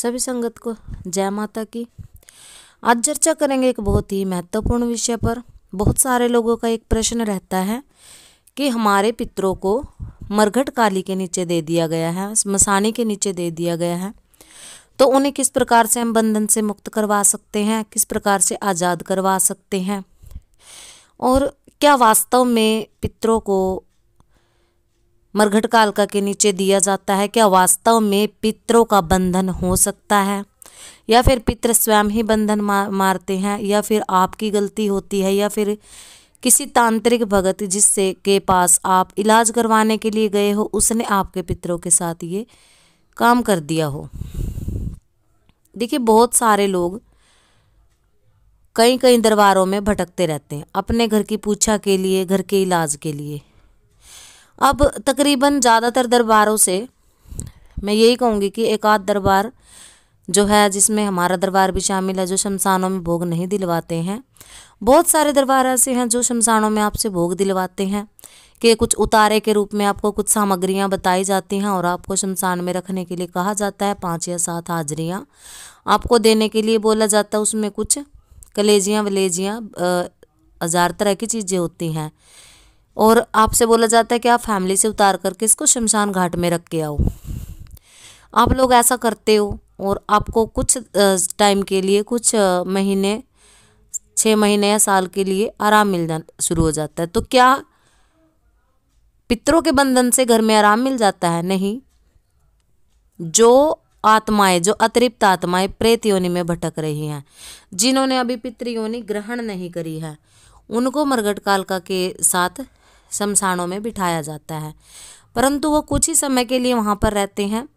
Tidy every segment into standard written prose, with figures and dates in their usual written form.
सभी संगत को जय माता की। आज चर्चा करेंगे एक बहुत ही महत्वपूर्ण विषय पर। बहुत सारे लोगों का एक प्रश्न रहता है कि हमारे पितरों को मरघट काली के नीचे दे दिया गया है, मसानी के नीचे दे दिया गया है, तो उन्हें किस प्रकार से हम बंधन से मुक्त करवा सकते हैं, किस प्रकार से आज़ाद करवा सकते हैं, और क्या वास्तव में पितरों को मरघट कालिका के नीचे दिया जाता है? क्या वास्तव में पितरों का बंधन हो सकता है, या फिर पितर स्वयं ही बंधन मारते हैं, या फिर आपकी गलती होती है, या फिर किसी तांत्रिक भगत जिससे के पास आप इलाज करवाने के लिए गए हो उसने आपके पितरों के साथ ये काम कर दिया हो। देखिए, बहुत सारे लोग कई कई दरबारों में भटकते रहते हैं अपने घर की पूछा के लिए, घर के इलाज के लिए। अब तकरीबन ज़्यादातर दरबारों से मैं यही कहूँगी कि एक आध दरबार जो है, जिसमें हमारा दरबार भी शामिल है, जो शमशानों में भोग नहीं दिलवाते हैं। बहुत सारे दरबार ऐसे हैं जो शमशानों में आपसे भोग दिलवाते हैं कि कुछ उतारे के रूप में आपको कुछ सामग्रियां बताई जाती हैं और आपको शमशान में रखने के लिए कहा जाता है। 5 या 7 हाजरियां आपको देने के लिए बोला जाता है। उसमें कुछ कलेजियाँ वलेजियाँ 1000 तरह की चीज़ें होती हैं और आपसे बोला जाता है कि आप फैमिली से उतार करके इसको शमशान घाट में रख के आओ। आप लोग ऐसा करते हो और आपको कुछ टाइम के लिए, कुछ महीने, 6 महीने या साल के लिए आराम मिलना शुरू हो जाता है। तो क्या पितरों के बंधन से घर में आराम मिल जाता है? नहीं। जो आत्माएं, जो अतृप्त आत्माएं प्रेत योनि में भटक रही हैं, जिन्होंने अभी पितृ योनि ग्रहण नहीं करी है, उनको मरघट कालिका के साथ शमशानों में बिठाया जाता है। परंतु वो कुछ ही समय के लिए वहाँ पर रहते हैं,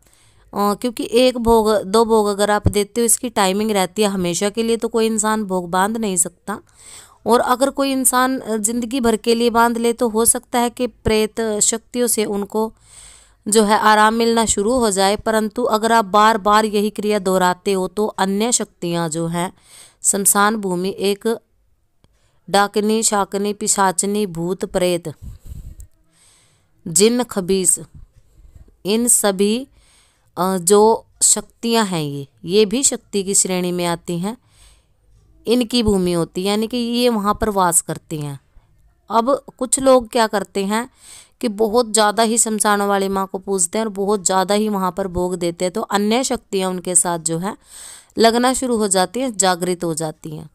क्योंकि 1 भोग 2 भोग अगर आप देते हो, इसकी टाइमिंग रहती है। हमेशा के लिए तो कोई इंसान भोग बांध नहीं सकता, और अगर कोई इंसान जिंदगी भर के लिए बांध ले तो हो सकता है कि प्रेत शक्तियों से उनको जो है आराम मिलना शुरू हो जाए। परंतु अगर आप बार बार यही क्रिया दोहराते हो तो अन्य शक्तियाँ जो हैं, शमशान भूमि एक डाकनी, शाकनी, पिशाचनी, भूत, प्रेत, जिन्न, खबीस, इन सभी जो शक्तियां हैं ये भी शक्ति की श्रेणी में आती हैं। इनकी भूमि होती है, यानी कि ये वहाँ पर वास करती हैं। अब कुछ लोग क्या करते हैं कि बहुत ज़्यादा ही शमशानों वाली माँ को पूजते हैं और बहुत ज़्यादा ही वहाँ पर भोग देते हैं, तो अन्य शक्तियाँ उनके साथ जो है लगना शुरू हो जाती हैं, जागृत हो जाती हैं।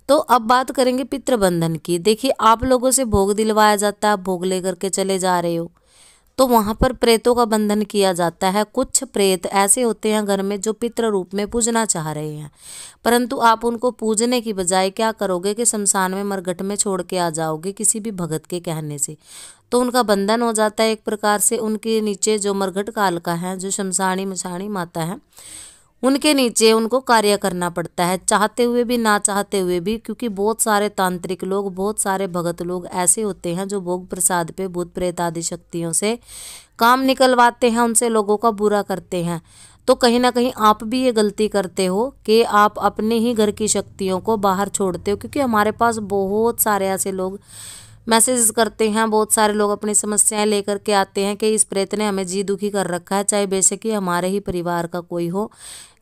तो अब बात करेंगे पितृबंधन की। देखिए, आप लोगों से भोग दिलवाया जाता है, आप भोग लेकर के चले जा रहे हो, तो वहाँ पर प्रेतों का बंधन किया जाता है। कुछ प्रेत ऐसे होते हैं घर में जो पितृ रूप में पूजना चाह रहे हैं, परंतु आप उनको पूजने की बजाय क्या करोगे कि शमशान में मरघट में छोड़ के आ जाओगे किसी भी भगत के कहने से। तो उनका बंधन हो जाता है एक प्रकार से। उनके नीचे जो मरघट कालिका है, जो शमशानी मशानी माता है, उनके नीचे उनको कार्य करना पड़ता है, चाहते हुए भी ना चाहते हुए भी, क्योंकि बहुत सारे तांत्रिक लोग, बहुत सारे भगत लोग ऐसे होते हैं जो भोग प्रसाद पे भूत प्रेत आदि शक्तियों से काम निकलवाते हैं, उनसे लोगों का बुरा करते हैं। तो कहीं ना कहीं आप भी ये गलती करते हो कि आप अपने ही घर की शक्तियों को बाहर छोड़ते हो, क्योंकि हमारे पास बहुत सारे ऐसे लोग मैसेज करते हैं, बहुत सारे लोग अपनी समस्याएं लेकर के आते हैं कि इस प्रेत ने हमें जी दुखी कर रखा है, चाहे बेशक ही हमारे ही परिवार का कोई हो,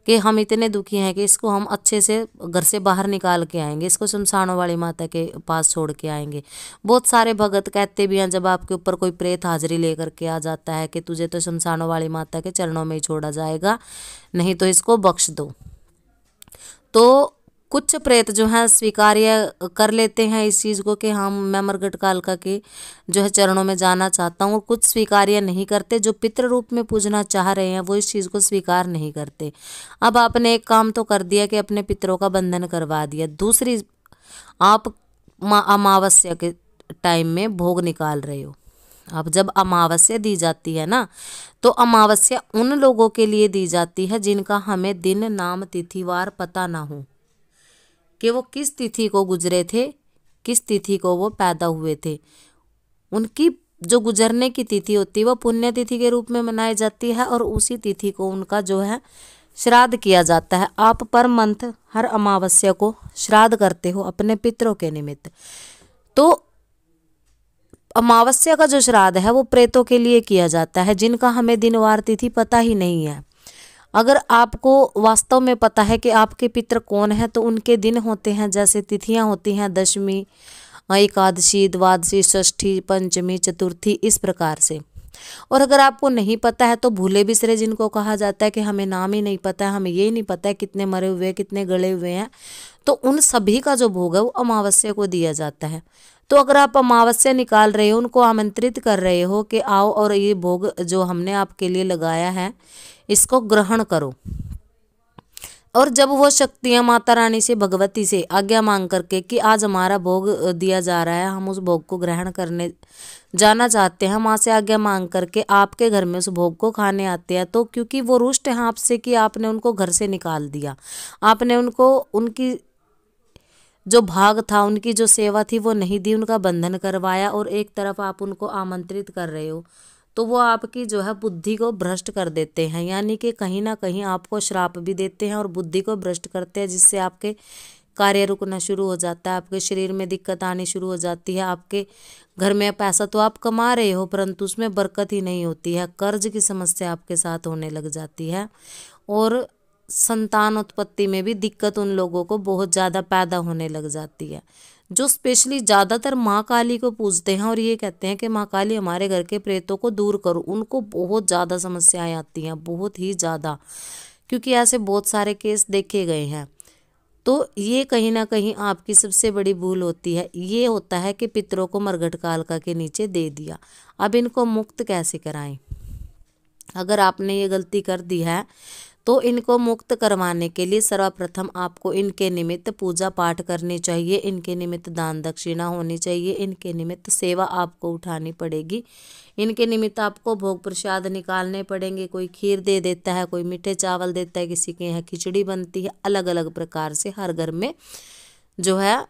कि हम इतने दुखी हैं कि इसको हम अच्छे से घर से बाहर निकाल के आएंगे, इसको शमशानों वाली माता के पास छोड़ के आएंगे। बहुत सारे भगत कहते भी हैं, जब आपके ऊपर कोई प्रेत हाजिरी लेकर के आ जाता है, कि तुझे तो शमशानों वाली माता के चरणों में ही छोड़ा जाएगा, नहीं तो इसको बख्श दो। तो कुछ प्रेत जो हैं स्वीकार्य कर लेते हैं इस चीज़ को कि हाँ, मैं मरघट कालिका के जो है चरणों में जाना चाहता हूँ। कुछ स्वीकार्य नहीं करते, जो पितृ रूप में पूजना चाह रहे हैं वो इस चीज़ को स्वीकार नहीं करते। अब आपने एक काम तो कर दिया कि अपने पितरों का बंधन करवा दिया, दूसरी आप अमावस्या के टाइम में भोग निकाल रहे हो। अब जब अमावस्या दी जाती है ना, तो अमावस्या उन लोगों के लिए दी जाती है जिनका हमें दिन, नाम, तिथिवार पता ना हो, कि वो किस तिथि को गुजरे थे, किस तिथि को वो पैदा हुए थे। उनकी जो गुजरने की तिथि होती है वो पुण्य तिथि के रूप में मनाई जाती है, और उसी तिथि को उनका जो है श्राद्ध किया जाता है। आप पर मंथ हर अमावस्या को श्राद्ध करते हो अपने पितरों के निमित्त। तो अमावस्या का जो श्राद्ध है वो प्रेतों के लिए किया जाता है, जिनका हमें दिनवार तिथि पता ही नहीं है। अगर आपको वास्तव में पता है कि आपके पितर कौन है तो उनके दिन होते हैं, जैसे तिथियां होती हैं दशमी, एकादशी, द्वादशी, षष्ठी, पंचमी, चतुर्थी, इस प्रकार से। और अगर आपको नहीं पता है तो भूले बिसरे जिनको कहा जाता है कि हमें नाम ही नहीं पता है, हमें ये नहीं पता है कितने मरे हुए हैं, कितने गले हुए हैं, तो उन सभी का जो भोग है वो अमावस्या को दिया जाता है। तो अगर आप अमावस्या निकाल रहे हो, उनको आमंत्रित कर रहे हो कि आओ और ये भोग जो हमने आपके लिए लगाया है इसको ग्रहण करो। और जब वो शक्तियां माता रानी से, भगवती से आज्ञा मांग करके कि आज हमारा भोग दिया जा रहा है, हम उस भोग को ग्रहण करने जाना चाहते हैं, माँ से आज्ञा मांग करके आपके घर में उस भोग को खाने आते हैं, तो क्योंकि वो रुष्ट हैं आपसे कि आपने उनको घर से निकाल दिया, आपने उनको उनकी जो भाग था, उनकी जो सेवा थी वो नहीं दी, उनका बंधन करवाया, और एक तरफ आप उनको आमंत्रित कर रहे हो, तो वो आपकी जो है बुद्धि को भ्रष्ट कर देते हैं, यानी कि कहीं ना कहीं आपको श्राप भी देते हैं और बुद्धि को भ्रष्ट करते हैं, जिससे आपके कार्य रुकना शुरू हो जाता है, आपके शरीर में दिक्कत आनी शुरू हो जाती है, आपके घर में पैसा तो आप कमा रहे हो परंतु उसमें बरकत ही नहीं होती है, कर्ज की समस्या आपके साथ होने लग जाती है, और संतान उत्पत्ति में भी दिक्कत उन लोगों को बहुत ज़्यादा पैदा होने लग जाती है, जो स्पेशली ज़्यादातर माँ काली को पूजते हैं और ये कहते हैं कि माँ काली हमारे घर के प्रेतों को दूर करो। उनको बहुत ज़्यादा समस्याएं आती हैं, बहुत ही ज़्यादा, क्योंकि ऐसे बहुत सारे केस देखे गए हैं। तो ये कहीं ना कहीं आपकी सबसे बड़ी भूल होती है, ये होता है कि पितरों को मरघट कालिका के नीचे दे दिया। अब इनको मुक्त कैसे कराएं? अगर आपने ये गलती कर दी है तो इनको मुक्त करवाने के लिए सर्वप्रथम आपको इनके निमित्त पूजा पाठ करनी चाहिए, इनके निमित्त दान दक्षिणा होनी चाहिए, इनके निमित्त सेवा आपको उठानी पड़ेगी, इनके निमित्त आपको भोग प्रसाद निकालने पड़ेंगे। कोई खीर दे देता है, कोई मीठे चावल देता है, किसी के यहाँ खिचड़ी बनती है, अलग अलग प्रकार से हर घर में जो है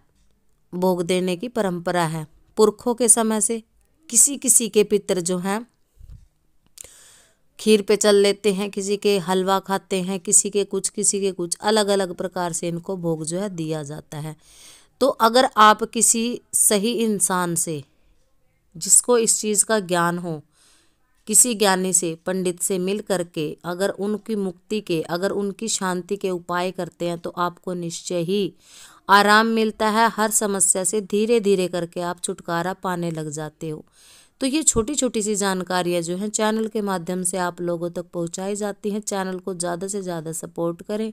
भोग देने की परंपरा है। पुरखों के समय से किसी किसी के पितर जो हैं खीर पे चल लेते हैं, किसी के हलवा खाते हैं, किसी के कुछ, अलग अलग प्रकार से इनको भोग जो है दिया जाता है। तो अगर आप किसी सही इंसान से, जिसको इस चीज़ का ज्ञान हो, किसी ज्ञानी से, पंडित से मिल करके अगर उनकी मुक्ति के, अगर उनकी शांति के उपाय करते हैं तो आपको निश्चय ही आराम मिलता है। हर समस्या से धीरे धीरे करके आप छुटकारा पाने लग जाते हो। तो ये छोटी छोटी सी जानकारियाँ जो हैं चैनल के माध्यम से आप लोगों तक पहुंचाई जाती हैं। चैनल को ज़्यादा से ज़्यादा सपोर्ट करें।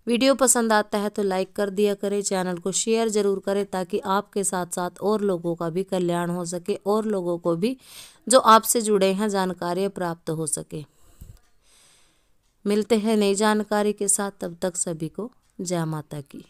वीडियो पसंद आता है तो लाइक कर दिया करें, चैनल को शेयर ज़रूर करें ताकि आपके साथ साथ और लोगों का भी कल्याण हो सके और लोगों को भी जो आपसे जुड़े हैं जानकारियाँ प्राप्त हो सके। मिलते हैं नई जानकारी के साथ, तब तक सभी को जय माता की।